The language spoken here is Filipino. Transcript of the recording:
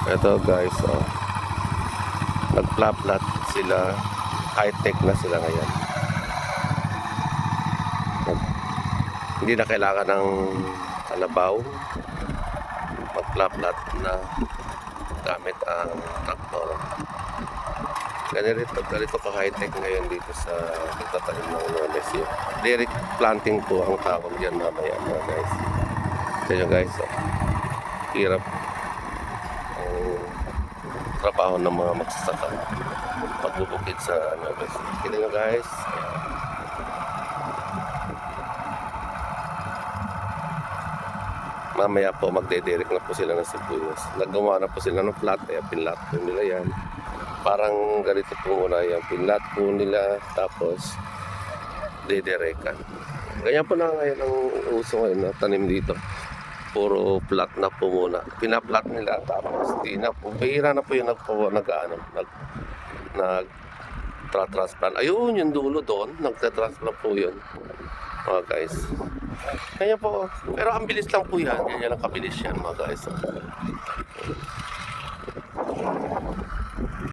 Ito guys, oh, nagpla-plat sila, high-tech na sila ngayon. Hindi na kailangan ng kalabaw, magpla-plat na gamit ang traktor. Ganito ka high-tech ngayon dito sa nagtatanim ng Nones. Direct planting po ang tawag dyan mamaya mga guys. Kaya guys, oh, hirap ang trabaho ng mga magsasaka pagbubukid sa Nones. Kita nyo guys, mamaya po magdedirect na po sila ng sibuyas. Nagawa na po sila ng flat, kaya pinlat po nila yan. Parang ganito po muna yan, pinlat po nila, tapos didirekan. Ganyan po na ngayon ang uso ngayon na tanim dito. Puro flat na po muna. Pinaplat nila, tapos di na po. Bihira na po yung nag-transplant. Ayun, yung dulo doon, nagta-transplant po yun. Mga guys. Kaya po, pero ang bilis lang po yan. Yan ang kabilis yan mga guys.